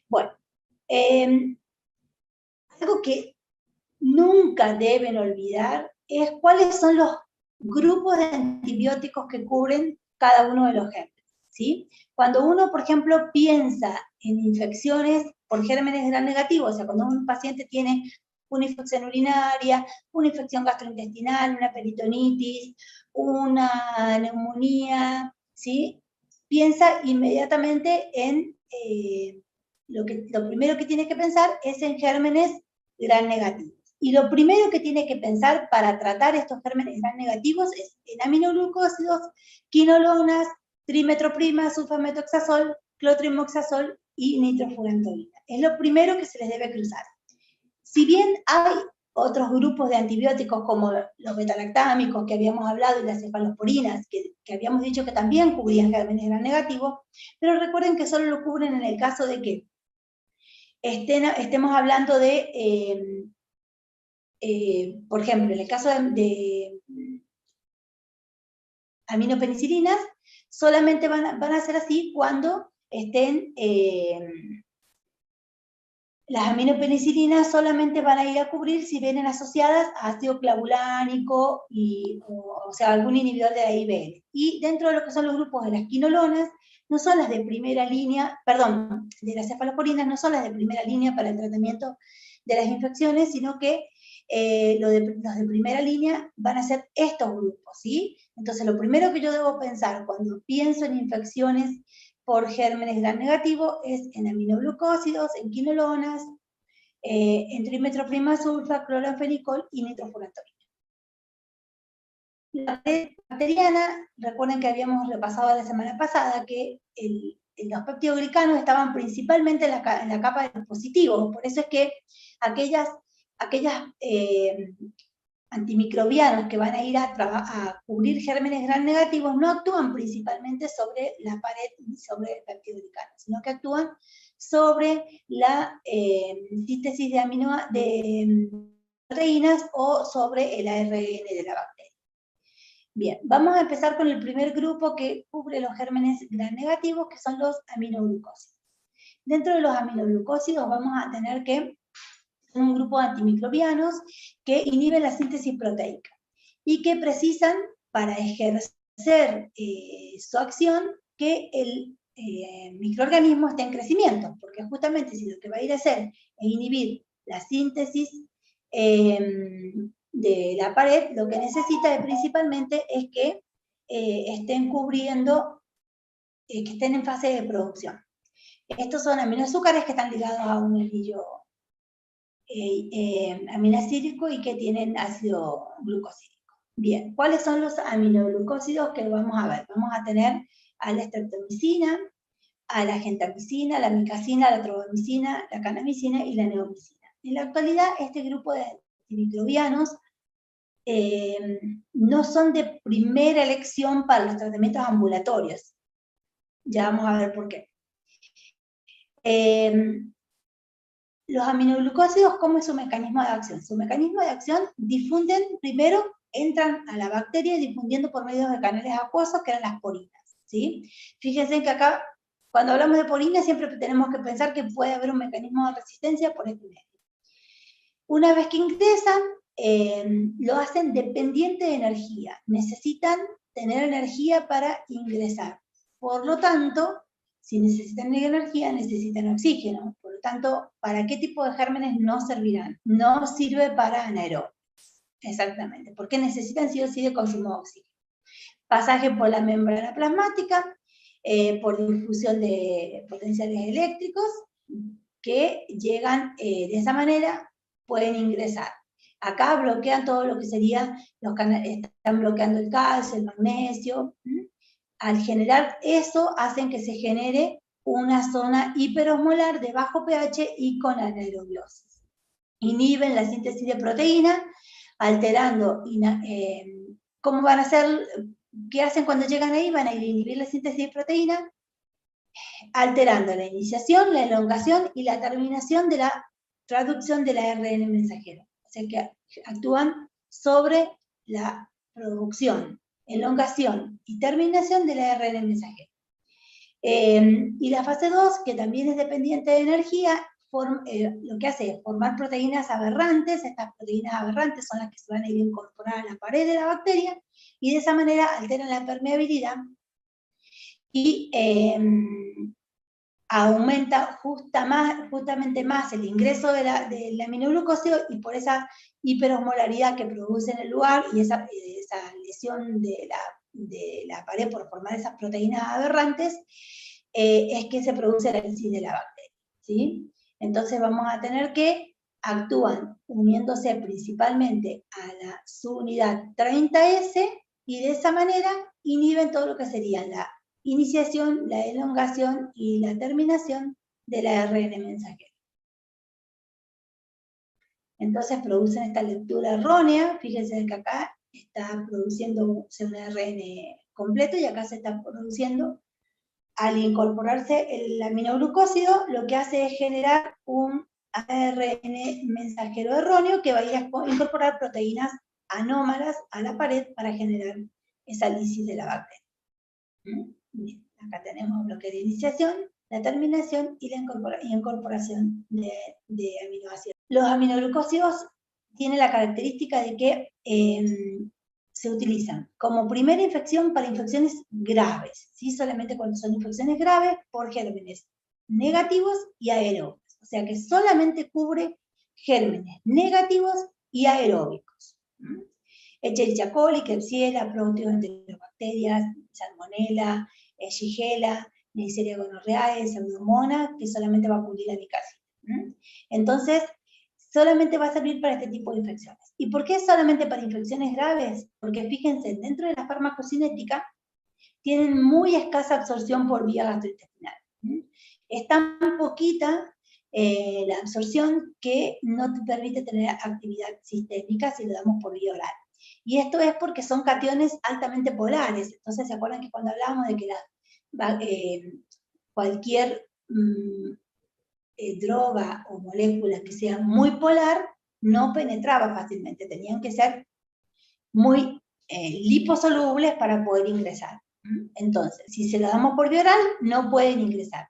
Bueno, algo que nunca deben olvidar es cuáles son los grupos de antibióticos que cubren cada uno de los gérmenes, ¿sí? Cuando uno, por ejemplo, piensa en infecciones por gérmenes gram negativos, o sea, cuando un paciente tiene una infección urinaria, una infección gastrointestinal, una peritonitis, una neumonía, ¿sí? Piensa inmediatamente en, lo primero que tiene que pensar es en gérmenes gram negativos. Y lo primero que tiene que pensar para tratar estos gérmenes gram negativos es en aminoglucósidos, quinolonas, trimetroprima, sulfametoxazol, clotrimoxazol y nitrofurantoína. Es lo primero que se les debe cruzar. Si bien hay otros grupos de antibióticos como los betalactámicos que habíamos hablado y las cefalosporinas, que habíamos dicho que también cubrían gérmenes gram negativos, pero recuerden que solo lo cubren en el caso de que estemos hablando de, por ejemplo, en el caso de aminopenicilinas, solamente van a ser así cuando estén, las aminopenicilinas solamente van a ir a cubrir si vienen asociadas a ácido clavulánico, o sea, algún inhibidor de la IBL. Y dentro de lo que son los grupos de las quinolonas, no son las de primera línea, perdón, de las cefalosporinas no son las de primera línea para el tratamiento de las infecciones, sino que los de primera línea van a ser estos grupos, ¿sí? Entonces, lo primero que yo debo pensar cuando pienso en infecciones por gérmenes gram negativo es en aminoglucósidos, en quinolonas, en trimetroprima sulfa, cloranfenicol y nitrofurantoína. La pared bacteriana, recuerden que habíamos repasado la semana pasada que los peptidoglicanos estaban principalmente en la capa de los positivos, por eso es que aquellas antimicrobianos que van a ir a cubrir gérmenes gram negativos no actúan principalmente sobre la pared y sobre el peptidoglicano, sino que actúan sobre la síntesis de proteínas o sobre el ARN de la bacteria. Bien, vamos a empezar con el primer grupo que cubre los gérmenes gram negativos, que son los aminoglucósidos. Dentro de los aminoglucósidos vamos a tener que un grupo de antimicrobianos que inhiben la síntesis proteica y que precisan para ejercer su acción que el microorganismo esté en crecimiento, porque justamente si lo que va a ir a hacer es inhibir la síntesis de la pared, lo que necesita principalmente es que estén cubriendo, que estén en fase de producción. Estos son aminoazúcares que están ligados a un anillo aminacídico y que tienen ácido glucosídico. Bien, ¿cuáles son los aminoglucósidos que vamos a ver? Vamos a tener a la streptomicina, a la gentamicina, la micacina, la tropamicina, la kanamicina y la neomicina. En la actualidad, este grupo de antimicrobianos no son de primera elección para los tratamientos ambulatorios. Ya vamos a ver por qué. Los aminoglucósidos, ¿cómo es su mecanismo de acción? Su mecanismo de acción difunden, primero entran a la bacteria difundiendo por medio de canales acuosos que eran las porinas, ¿sí? Fíjense que acá, cuando hablamos de porinas, siempre tenemos que pensar que puede haber un mecanismo de resistencia por este medio. Una vez que ingresan, lo hacen dependiente de energía. Necesitan tener energía para ingresar. Por lo tanto, si necesitan energía, necesitan oxígeno. Por lo tanto, ¿para qué tipo de gérmenes no servirán? No sirve para anaerobios. Exactamente, porque necesitan sí o sí de consumo de oxígeno. Pasaje por la membrana plasmática, por difusión de potenciales eléctricos, que llegan de esa manera, pueden ingresar. Acá bloquean todo lo que sería, están bloqueando el calcio, el magnesio. Al generar eso, hacen que se genere una zona hiperosmolar de bajo pH y con anaerobiosis. Inhiben la síntesis de proteína, alterando, ¿cómo van a hacer? ¿Qué hacen cuando llegan ahí? Van a inhibir la síntesis de proteína, alterando la iniciación, la elongación y la terminación de la traducción del ARN mensajero. O sea que actúan sobre la producción, elongación y terminación del ARN mensajero. Y la fase 2, que también es dependiente de energía, lo que hace es formar proteínas aberrantes. Estas proteínas aberrantes son las que se van a ir a incorporar a la pared de la bacteria, y de esa manera alteran la permeabilidad y aumenta justamente más el ingreso del aminoglucósido, y por esa hiperosmolaridad que produce en el lugar y esa lesión de la pared por formar esas proteínas aberrantes, es que se produce la lisis de la bacteria, ¿sí? Entonces vamos a tener que actúan uniéndose principalmente a la subunidad 30S, y de esa manera inhiben todo lo que sería la iniciación, la elongación y la terminación de la ARN mensajero. Entonces producen esta lectura errónea. Fíjense que acá está produciendo un ARN completo y acá se está produciendo. Al incorporarse el aminoglucósido, lo que hace es generar un ARN mensajero erróneo que va a ir a incorporar proteínas anómalas a la pared para generar esa lisis de la bacteria. Bien, acá tenemos lo que es la iniciación, la terminación y la incorporación de aminoácidos. Los aminoglucósidos tienen la característica de que se utilizan como primera infección para infecciones graves, ¿sí? Solamente cuando son infecciones graves por gérmenes negativos y aeróbicos. O sea que solamente cubre gérmenes negativos y aeróbicos. Escherichia coli, Klebsiella, Proteobacterias, Salmonella, Shigella, Neisseria gonorrhoeae, Pseudomonas, que solamente va a cubrir la micacina. Entonces, solamente va a servir para este tipo de infecciones. ¿Y por qué solamente para infecciones graves? Porque fíjense, dentro de la farmacocinética tienen muy escasa absorción por vía gastrointestinal. Es tan poquita la absorción que no te permite tener actividad sistémica si lo damos por vía oral. Y esto es porque son cationes altamente polares. Entonces, ¿se acuerdan que cuando hablábamos de que cualquier droga o molécula que sea muy polar no penetraba fácilmente? Tenían que ser muy liposolubles para poder ingresar. Entonces, si se lo damos por vía oral, no pueden ingresar.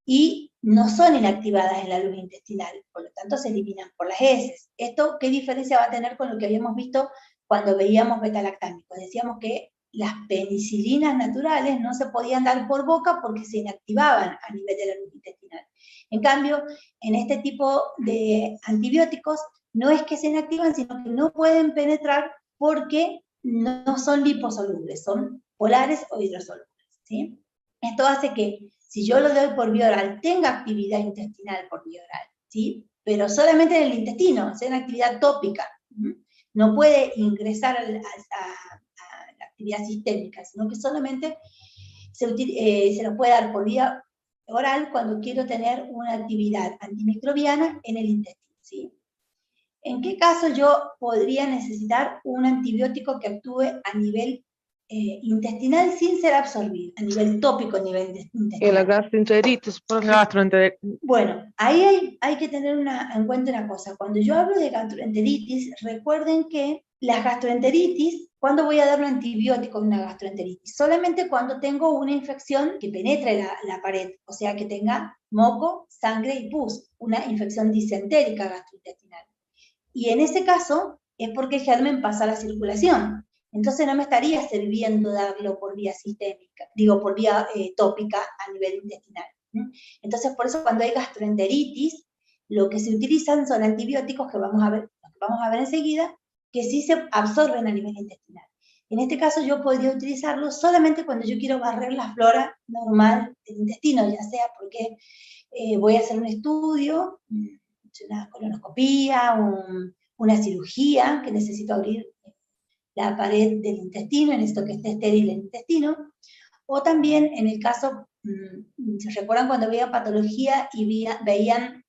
Y no son inactivadas en la luz intestinal, por lo tanto se eliminan por las heces. ¿Esto qué diferencia va a tener con lo que habíamos visto cuando veíamos beta-lactámicos? Decíamos que las penicilinas naturales no se podían dar por boca porque se inactivaban a nivel de la luz intestinal. En cambio, en este tipo de antibióticos, no es que se inactivan, sino que no pueden penetrar porque no son liposolubles, son polares o hidrosolubles, ¿sí? Esto hace que, si yo lo doy por vía oral, tenga actividad intestinal por vía oral, ¿sí? Pero solamente en el intestino, o sea, en actividad tópica. No puede ingresar a la actividad sistémica, sino que solamente se lo puede dar por vía oral cuando quiero tener una actividad antimicrobiana en el intestino, ¿sí? ¿En qué caso yo podría necesitar un antibiótico que actúe a nivel intestinal sin ser absorbido, a nivel tópico, a nivel intestinal? Y la gastroenteritis, por gastroenteritis. Bueno, ahí hay que tener en cuenta una cosa. Cuando yo hablo de gastroenteritis, recuerden que las gastroenteritis, ¿cuándo voy a dar un antibiótico en una gastroenteritis? Solamente cuando tengo una infección que penetre la pared, o sea, que tenga moco, sangre y pus, una infección disentérica gastrointestinal. Y en ese caso es porque el germen pasa a la circulación. Entonces no me estaría sirviendo darlo por vía sistémica, digo, por vía tópica a nivel intestinal. Entonces, por eso cuando hay gastroenteritis, lo que se utilizan son antibióticos que vamos a ver enseguida, que sí se absorben a nivel intestinal. En este caso yo podría utilizarlo solamente cuando yo quiero barrer la flora normal del intestino, ya sea porque voy a hacer un estudio, una colonoscopía, una cirugía, que necesito abrir la pared del intestino, necesito que esté estéril el intestino, o también en el caso, ¿se recuerdan cuando veían patología y veían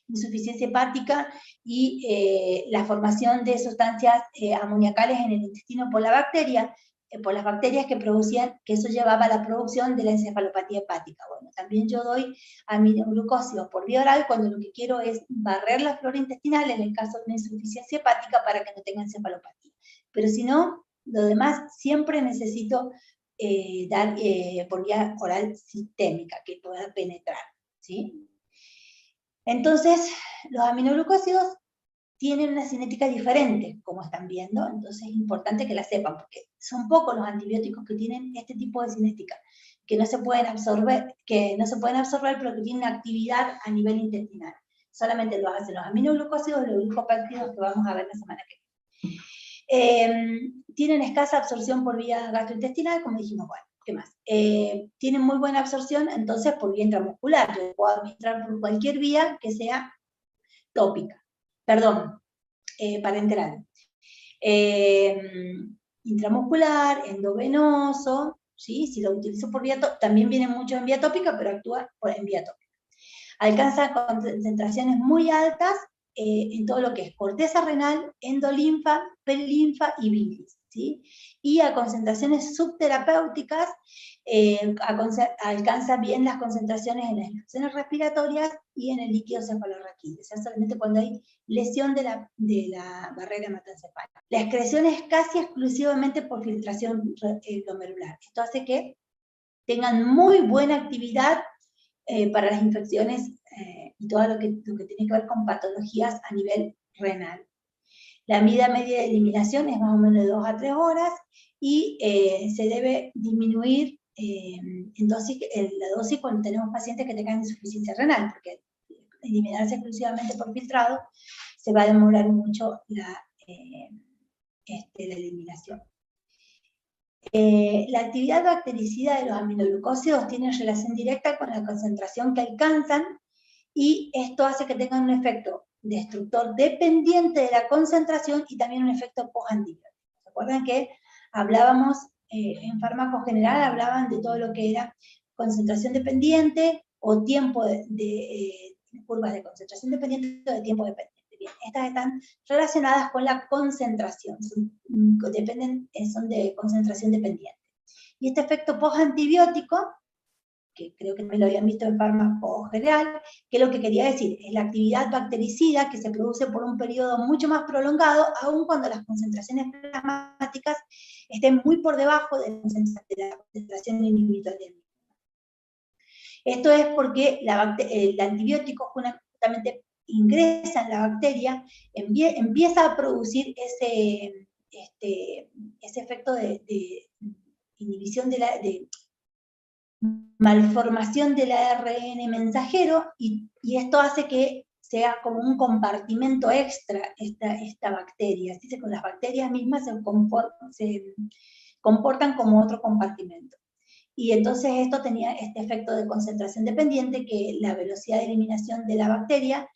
insuficiencia hepática y la formación de sustancias amoniacales en el intestino por la bacteria, por las bacterias que producían, que eso llevaba a la producción de la encefalopatía hepática? Bueno, también yo doy aminoglucósidos por vía oral cuando lo que quiero es barrer la flora intestinal en el caso de una insuficiencia hepática para que no tenga encefalopatía. Pero si no, lo demás siempre necesito dar por vía oral sistémica, que pueda penetrar, ¿sí? Entonces, los aminoglucósidos tienen una cinética diferente, como están viendo, entonces es importante que la sepan, porque son pocos los antibióticos que tienen este tipo de cinética, que no se pueden absorber, pero que tienen actividad a nivel intestinal. Solamente lo hacen los aminoglucósidos y los glucopéptidos, que vamos a ver la semana que viene. Tienen escasa absorción por vía gastrointestinal, como dijimos, bueno, ¿qué más? Tienen muy buena absorción, entonces, por vía intramuscular. Yo puedo administrar por cualquier vía que sea tópica. Perdón, parenteral. Intramuscular, endovenoso, ¿sí? Si lo utilizo por vía tópica, también viene mucho en vía tópica, pero actúa en vía tópica. Alcanza concentraciones muy altas en todo lo que es corteza renal, endolinfa, perilinfa y bilis, ¿sí? Y a concentraciones subterapéuticas alcanza bien las concentraciones en las infecciones respiratorias y en el líquido cefalorraquídeo, o sea, solamente cuando hay lesión de la barrera hematoencefálica. La excreción es casi exclusivamente por filtración glomerular. Esto hace que tengan muy buena actividad para las infecciones y todo lo que tiene que ver con patologías a nivel renal. La vida media de eliminación es más o menos de 2 a 3 horas y se debe disminuir la dosis cuando tenemos pacientes que tengan insuficiencia renal, porque eliminarse exclusivamente por filtrado se va a demorar mucho la eliminación. La actividad bactericida de los aminoglucósidos tiene relación directa con la concentración que alcanzan y esto hace que tengan un efecto destructor dependiente de la concentración y también un efecto postantibiótico. ¿Se acuerdan que hablábamos en fármaco general, hablaban de todo lo que era concentración dependiente o tiempo de curvas de concentración dependiente o de tiempo dependiente? Bien, estas están relacionadas con la concentración, son de concentración dependiente. Y este efecto postantibiótico, que creo que me lo habían visto en fármaco general, que lo que quería decir es la actividad bactericida que se produce por un periodo mucho más prolongado, aun cuando las concentraciones plasmáticas estén muy por debajo de la concentración inhibitoria. Esto es porque el antibiótico justamente ingresa en la bacteria, empieza a producir ese efecto de inhibición de malformación del ARN mensajero, y esto hace que sea como un compartimento extra esta bacteria. Así que las bacterias mismas se comportan como otro compartimento. Y entonces esto tenía este efecto de concentración dependiente, que la velocidad de eliminación de la bacteria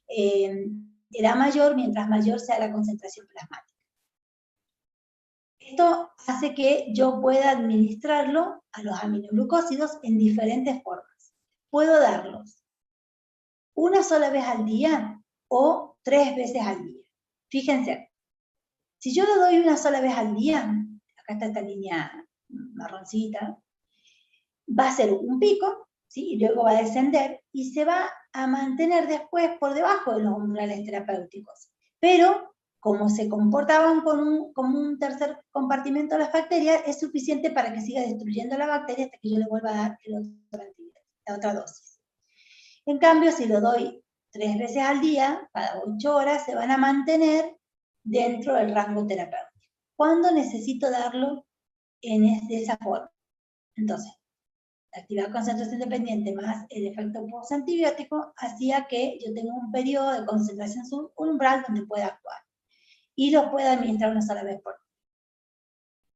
era mayor mientras mayor sea la concentración plasmática. Esto hace que yo pueda administrarlo a los aminoglucósidos en diferentes formas. Puedo darlos una sola vez al día o 3 veces al día. Fíjense, si yo lo doy una sola vez al día, acá está esta línea marroncita, va a ser un pico, ¿sí? Y luego va a descender y se va a mantener después por debajo de los umbrales terapéuticos. Pero como se comportaban como un tercer compartimento de las bacterias, es suficiente para que siga destruyendo la bacteria hasta que yo le vuelva a dar la otra dosis. En cambio, si lo doy 3 veces al día, cada 8 horas, se van a mantener dentro del rango terapéutico. ¿Cuándo necesito darlo de esa forma? Entonces, la actividad concentración dependiente más el efecto postantibiótico hacía que yo tenga un periodo de concentración subumbral donde pueda actuar. Y lo puedo administrar una sola vez por día.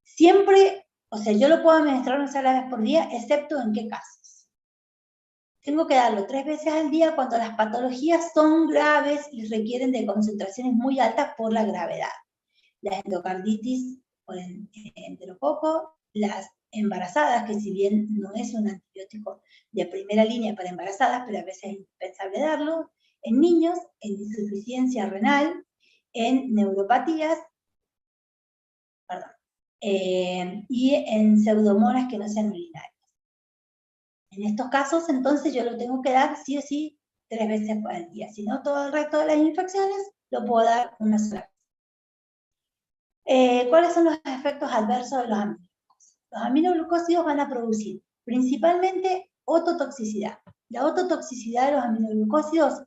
Siempre, o sea, yo lo puedo administrar una sola vez por día, excepto en qué casos. Tengo que darlo 3 veces al día cuando las patologías son graves y requieren de concentraciones muy altas por la gravedad. La endocarditis por enterococo, las embarazadas, que si bien no es un antibiótico de primera línea para embarazadas, pero a veces es indispensable darlo, en niños, en insuficiencia renal, en neuropatías, y en pseudomonas que no sean urinarias. En estos casos, entonces, yo lo tengo que dar sí o sí 3 veces al día. Si no, todo el resto de las infecciones lo puedo dar una sola vez. ¿Cuáles son los efectos adversos de los antibióticos? Los aminoglucósidos van a producir principalmente ototoxicidad. La ototoxicidad de los aminoglucósidos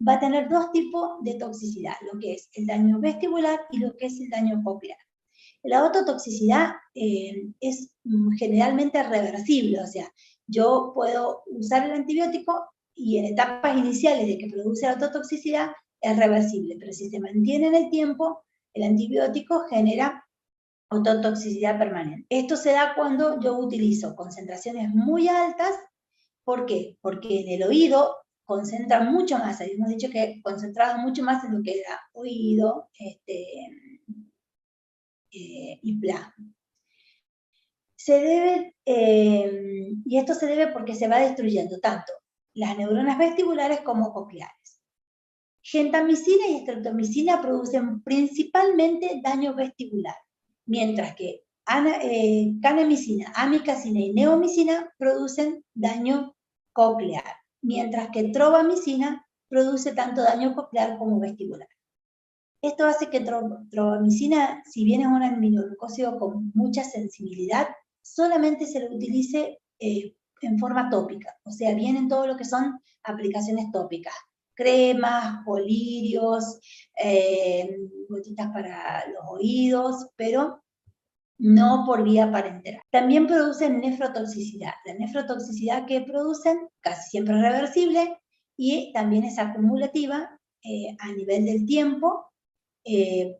va a tener dos tipos de toxicidad, lo que es el daño vestibular y lo que es el daño coclear. La ototoxicidad es generalmente reversible, o sea, yo puedo usar el antibiótico y en etapas iniciales de que produce la ototoxicidad es reversible, pero si se mantiene en el tiempo, el antibiótico genera ototoxicidad permanente. Esto se da cuando yo utilizo concentraciones muy altas. ¿Por qué? Porque en el oído concentra mucho más, habíamos dicho que concentraba mucho más en lo que era oído y plasma. Se debe, y esto se debe porque se va destruyendo tanto las neuronas vestibulares como cocleares. Gentamicina y streptomicina producen principalmente daño vestibular, mientras que canemicina, amikacina y neomicina producen daño coclear, mientras que trovamicina produce tanto daño coclear como vestibular. Esto hace que trovamicina, si bien es un aminoglucósido con mucha sensibilidad, solamente se lo utilice en forma tópica, o sea, vienen todo lo que son aplicaciones tópicas, cremas, colirios, gotitas para los oídos, pero no por vía parenteral. También producen nefrotoxicidad. La nefrotoxicidad que producen casi siempre es reversible y también es acumulativa a nivel del tiempo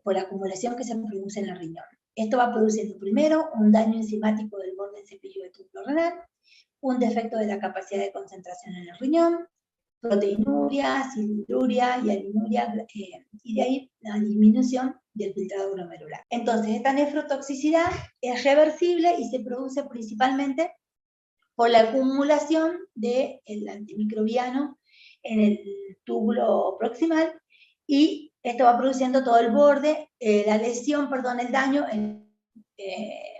por la acumulación que se produce en el riñón. Esto va produciendo primero un daño enzimático del borde del cepillo de túbulo renal, un defecto de la capacidad de concentración en el riñón, proteinuria, cilindruria y alinuria, y de ahí la disminución del filtrado glomerular. Entonces, esta nefrotoxicidad es reversible y se produce principalmente por la acumulación del antimicrobiano en el túbulo proximal, y esto va produciendo todo el borde, la lesión, perdón, el daño en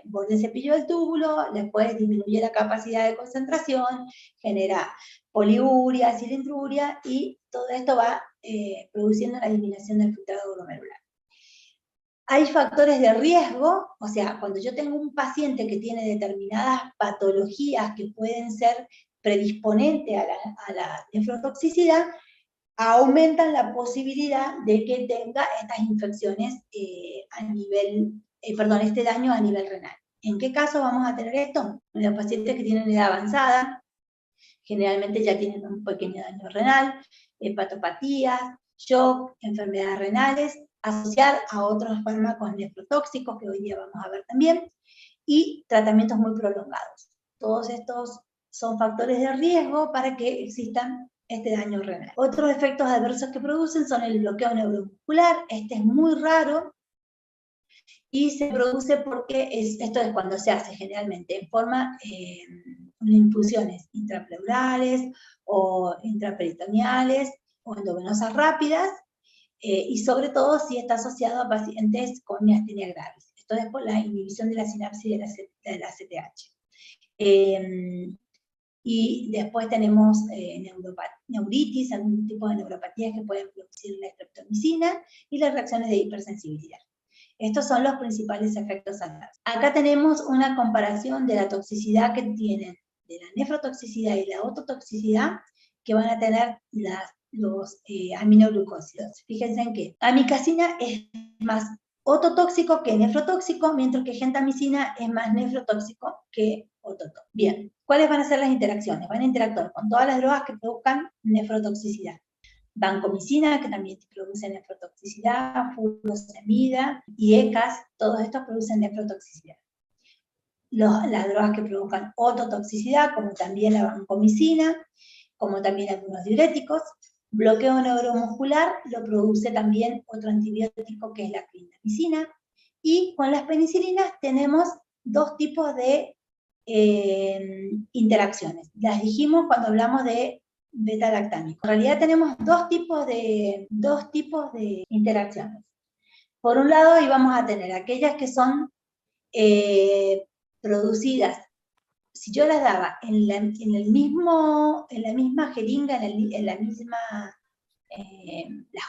borde del cepillo del túbulo, después disminuye la capacidad de concentración, genera poliuria, cilindruria, y todo esto va produciendo la eliminación del filtrado glomerular. Hay factores de riesgo, o sea, cuando yo tengo un paciente que tiene determinadas patologías que pueden ser predisponentes a la nefrotoxicidad, aumentan la posibilidad de que tenga estas infecciones a nivel, este daño a nivel renal. ¿En qué caso vamos a tener esto? En los pacientes que tienen edad avanzada, generalmente ya tienen un pequeño daño renal, hepatopatías, shock, enfermedades renales, asociar a otros fármacos nefrotóxicos que hoy día vamos a ver también, y tratamientos muy prolongados. Todos estos son factores de riesgo para que existan este daño renal. Otros efectos adversos que producen son el bloqueo neuromuscular. Este es muy raro y se produce porque esto es cuando se hace generalmente en forma de infusiones intrapleurales o intraperitoneales o endovenosas rápidas, y sobre todo si está asociado a pacientes con miastenia gravis. Esto es por la inhibición de la sinapsis de la CTH. Y después tenemos neuritis, algún tipo de neuropatías que pueden producir la streptomicina y las reacciones de hipersensibilidad. Estos son los principales efectos adversos. Acá tenemos una comparación de la toxicidad que tienen de la nefrotoxicidad y la ototoxicidad que van a tener los aminoglucósidos. Fíjense en que amikacina es más ototóxico que nefrotóxico, mientras que gentamicina es más nefrotóxico que ototóxico. Bien, ¿cuáles van a ser las interacciones? Van a interactuar con todas las drogas que produzcan nefrotoxicidad. Vancomicina, que también produce nefrotoxicidad, furosemida y ECAS, todos estos producen nefrotoxicidad. Las drogas que provocan ototoxicidad, como también la vancomicina, como también algunos diuréticos. Bloqueo neuromuscular lo produce también otro antibiótico que es la clindamicina. Y con las penicilinas tenemos dos tipos de interacciones. Las dijimos cuando hablamos de beta-lactámico. En realidad tenemos dos tipos de interacciones. Por un lado íbamos a tener aquellas que son producidas, si yo las daba en la misma jeringa, las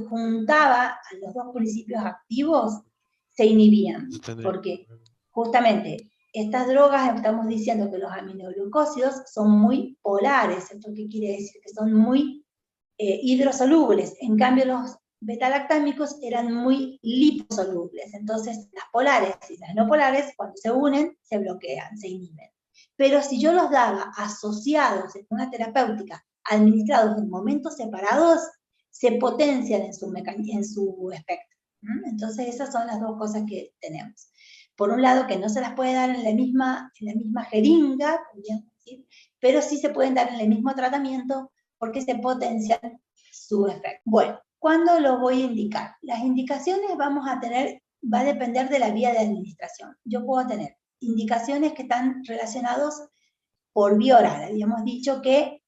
juntaba a los dos principios activos, se inhibían, porque justamente Estas drogas, estamos diciendo que los aminoglucósidos son muy polares. ¿Esto qué quiere decir? Que son muy hidrosolubles. En cambio, los betalactámicos eran muy liposolubles. Entonces, las polares y las no polares, cuando se unen, se bloquean, se inhiben. Pero si yo los daba asociados en una terapéutica, administrados en momentos separados, se potencian en su espectro. Entonces, esas son las dos cosas que tenemos. Por un lado, que no se las puede dar en la misma jeringa, decir, pero sí se pueden dar en el mismo tratamiento porque se potencian su efecto. Bueno, ¿cuándo lo voy a indicar? Las indicaciones va a depender de la vía de administración. Yo puedo tener indicaciones que están relacionadas por vía oral. Habíamos dicho que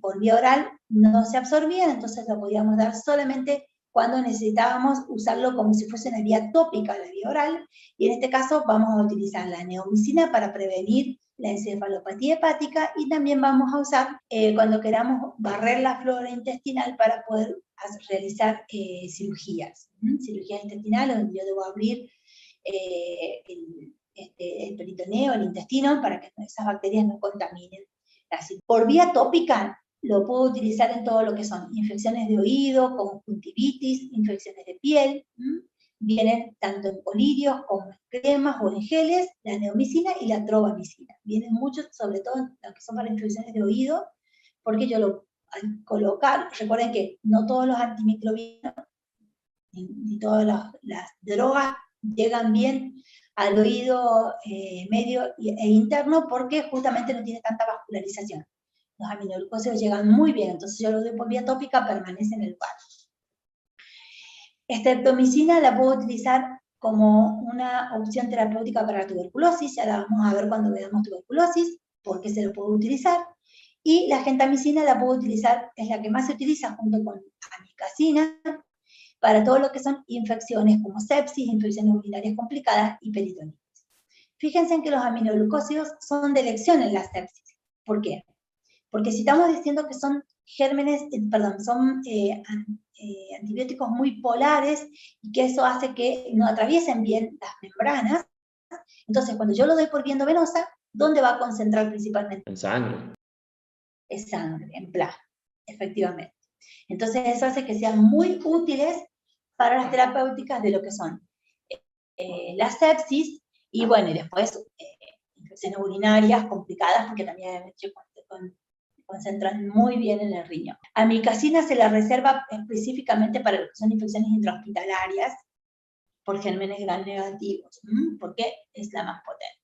por vía oral no se absorbían, entonces lo podíamos dar solamente cuando necesitábamos usarlo como si fuese una vía tópica, la vía oral, y en este caso vamos a utilizar la neomicina para prevenir la encefalopatía hepática, y también vamos a usar cuando queramos barrer la flora intestinal para poder realizar cirugías intestinales, donde yo debo abrir el peritoneo, el intestino, para que esas bacterias no contaminen. Así, por vía tópica, lo puedo utilizar en todo lo que son infecciones de oído, conjuntivitis, infecciones de piel. Vienen tanto en colirios como en cremas o en geles, la neomicina y la trovamicina. Vienen muchos, sobre todo los que son para infecciones de oído, porque yo al colocar, recuerden que no todos los antimicrobianos ni todas las drogas llegan bien al oído medio e interno, porque justamente no tiene tanta vascularización. Los aminoglucósidos llegan muy bien, entonces yo lo doy por vía tópica, permanece en el lugar. Streptomicina la puedo utilizar como una opción terapéutica para la tuberculosis, ya la vamos a ver cuando veamos tuberculosis, porque se lo puedo utilizar. Y la gentamicina la puedo utilizar, es la que más se utiliza junto con amikacina, para todo lo que son infecciones como sepsis, infecciones urinarias complicadas y peritonitis. Fíjense en que los aminoglucósidos son de elección en la sepsis. ¿Por qué? Porque si estamos diciendo que son antibióticos muy polares, y que eso hace que no atraviesen bien las membranas, entonces cuando yo lo doy por vía endovenosa, ¿dónde va a concentrar principalmente? En sangre. Es sangre, en plasma, efectivamente. Entonces eso hace que sean muy útiles para las terapéuticas de lo que son la sepsis, y bueno, y después infecciones urinarias complicadas, porque también concentran muy bien en el riñón. Amikacina se la reserva específicamente para lo que son infecciones intrahospitalarias por gérmenes gram negativos, porque es la más potente.